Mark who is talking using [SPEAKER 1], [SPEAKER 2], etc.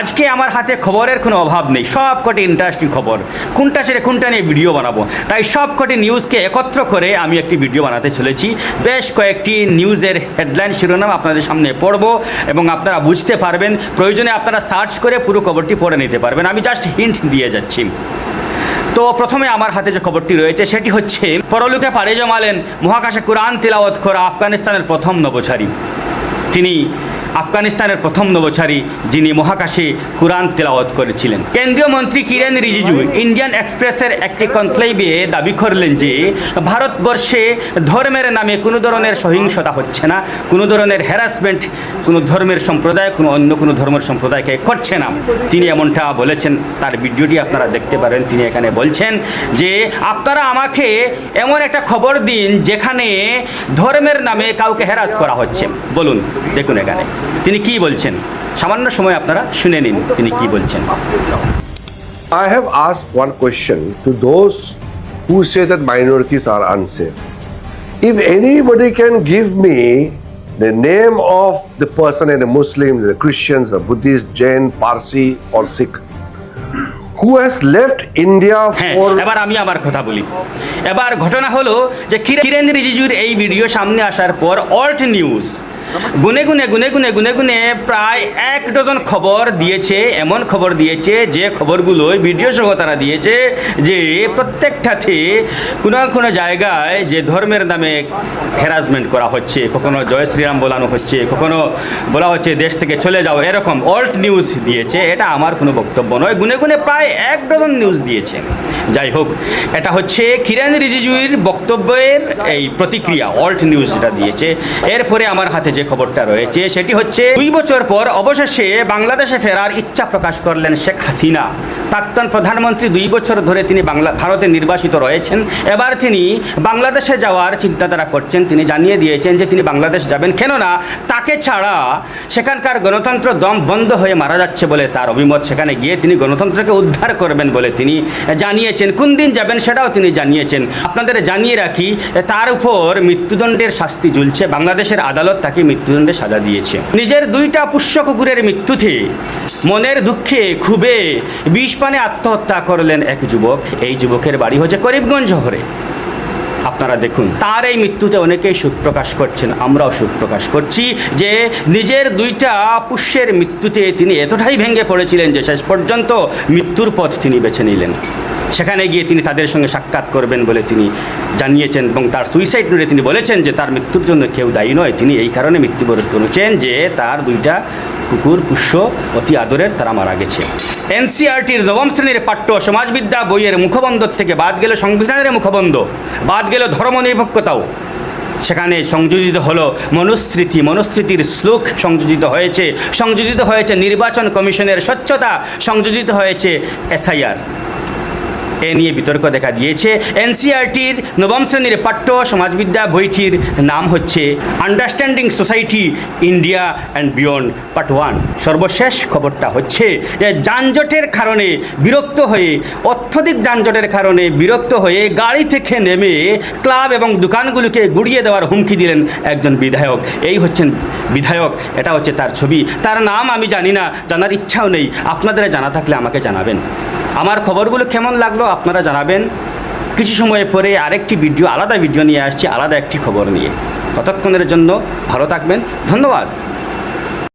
[SPEAKER 1] আজকে আমার হাতে খবরের কোনো অভাব নেই, সব কটি ইন্টারেস্টিং খবর, কোনটা ছেড়ে কোনটা নিয়ে ভিডিও বানাবো। তাই সব কটি নিউজকে একত্র করে আমি একটি ভিডিও বানাতে চলেছি। বেশ কয়েকটি নিউজের হেডলাইন শিরোনাম আপনাদের সামনে পড়ব এবং আপনারা বুঝতে পারবেন। প্রয়োজনে আপনারা সার্চ করে পুরো খবরটি পড়ে নিতে পারবেন, আমি জাস্ট হিন্ট দিয়ে যাচ্ছি। তো প্রথমে আমার হাতে যে খবরটি রয়েছে সেটি হচ্ছে, পরলোকে পাড়ি জমালেন মহাকাশে কোরআন তিলাওয়াত করা আফগানিস্তানের প্রথম নভোচারী। তিনি আফগানিস্তানের প্রথম নভোচারী যিনি মহাকাশে কোরআন তেলাওয়াত করেছিলেন। কেন্দ্রীয় মন্ত্রী কিরেন রিজিজু ইন্ডিয়ান এক্সপ্রেসের একটি কনক্লেভে দাবি করলেন যে ভারতবর্ষে ধর্মের নামে কোনো ধরনের সহিংসতা হচ্ছে না, কোনো ধরনের হ্যারাসমেন্ট কোনো ধর্মের সম্প্রদায় অন্য কোনো ধর্মের সম্প্রদায়কে করছে না। তিনি এমনটা বলেছেন, তার ভিডিওটি আপনারা দেখতে পারেন। তিনি এখানে বলছেন যে আপনারা আমাকে এমন একটা খবর দিন যেখানে ধর্মের নামে কাউকে হ্যারাস করা হচ্ছে, বলুন। দেখুন এখানে তিনি কি বলছেন, সামান্য সময় আপনারা শুনে নিন তিনি কি বলছেন।
[SPEAKER 2] I have asked one question to those who say that minorities are unsafe. If anybody can give me the name of the person, a Muslim, the Christians, the Buddhist, Jain, Parsi or Sikh, who has left India for...
[SPEAKER 1] এবার আমি আমার কথা বলি। এবার ঘটনা হলো যে কিরেন রিজিজুর এই ভিডিও সামনে আসার পর অল্ট নিউজ গুনে গুনে প্রায় 1 ডজন খবর দিয়েছে, এমন খবর দিয়েছে যে খবরগুলো ভিডিও সহ তারা দিয়েছে যে প্রত্যেকটাতে কোনো জায়গায় যে ধর্মের নামে হ্যারাসমেন্ট করা হচ্ছে, কখনো জয় শ্রীরাম বলানো হচ্ছে, কখনো বলা হচ্ছে দেশ থেকে চলে যাও, এরকম অল্ট নিউজ দিয়েছে। এটা আমার কোনো বক্তব্য নয়, গুনে প্রায় 1 ডজন নিউজ দিয়েছে। যাই হোক, এটা হচ্ছে কিরেন রিজিজুর বক্তব্যের এই প্রতিক্রিয়া, অল্ট নিউজ যেটা দিয়েছে। এরপরে আমার হাতে যে খবরটা রয়েছে সেটি হচ্ছে, 2 বছর পর অবশেষে বাংলাদেশে ফেরার ইচ্ছা প্রকাশ করলেন শেখ হাসিনা। প্রাক্তন প্রধানমন্ত্রী 2 বছর ধরে তিনি ভারতে নির্বাসিত রয়েছেন। এবার তিনি বাংলাদেশে যাওয়ার চিন্তাধারা করছেন। তিনি জানিয়ে দিয়েছেন যে তিনি বাংলাদেশ যাবেন, কেননা তাকে ছাড়া সেখানকার গণতন্ত্র দম বন্ধ হয়ে মারা যাচ্ছে বলে তার অভিমত। সেখানে গিয়ে তিনি গণতন্ত্রকে উদ্ধার করবেন বলে তিনি জানিয়েছেন। কোন দিন যাবেন সেটাও তিনি জানিয়েছেন। আপনাদের জানিয়ে রাখি, তার উপর মৃত্যুদণ্ডের শাস্তি ঝুলছে। বাংলাদেশের আদালত তাকে মৃত্যুদণ্ডে সাজা দিয়েছে। নিজের 2টা পোষ্য কুকুরের মৃত্যুতে মনের দুঃখে ক্ষোভে বিষ পানে আত্মহত্যা করলেন এক যুবক। এই যুবকের বাড়ি হচ্ছে করিমগঞ্জ শহরে। আপনারা দেখুন, তার এই মৃত্যুতে অনেকেই শোক প্রকাশ করছেন, আমরাও শোক প্রকাশ করছি যে নিজের 2টা পোষ্যের মৃত্যুতে তিনি এতটাই ভেঙে পড়েছিলেন যে শেষ পর্যন্ত মৃত্যুর পথ তিনি বেছে নিলেন। সেখানে গিয়ে তিনি তাদের সঙ্গে সাক্ষাৎ করবেন বলে তিনি জানিয়েছেন এবং তার সুইসাইড নোটে তিনি বলেছেন যে তার মৃত্যুর জন্য কেউ দায়ী নয়, তিনি এই কারণে মৃত্যুবরণ করেছেন যে তার 2টা কুকুর পোষ্য অতি আদরের, তারা মারা গেছে। এনসিইআরটির 9ম শ্রেণীর পাঠ্য সমাজবিদ্যা বইয়ের মুখবন্ধ থেকে বাদ গেল সংবিধানের মুখবন্ধ, বাদ গেল ধর্মনিরপেক্ষতাও। সেখানে সংযোজিত হলো মনুস্মৃতির শ্লোক সংযোজিত হয়েছে নির্বাচন কমিশনের স্বচ্ছতা, সংযোজিত হয়েছে SIR। এ নিয়ে বিতর্ক দেখা দিয়েছে। এনসিইআরটির 9ম শ্রেণীর পাঠ্য সমাজবিদ্যা বইটির নাম হচ্ছে understanding society India and beyond part 1। সর্বশেষ খবরটা হচ্ছে যে যানজটের কারণে অত্যধিক যানজটের কারণে বিরক্ত হয়ে গাড়ি থেকে নেমে ক্লাব এবং দোকানগুলোকে গুড়িয়ে দেওয়ার হুমকি দিলেন একজন বিধায়ক। এই হচ্ছেন বিধায়ক, এটা হচ্ছে তার ছবি। তার নাম আমি জানি না, জানার ইচ্ছাও নেই। আপনাদের জানা থাকলে আমাকে জানাবেন। আমার খবরগুলো কেমন লাগলো আপনারা জানাবেন। কিছু সময় পরে আরেকটি আলাদা ভিডিও নিয়ে আসছি, আলাদা একটি খবর নিয়ে। ততক্ষণের জন্য ভালো থাকবেন, ধন্যবাদ।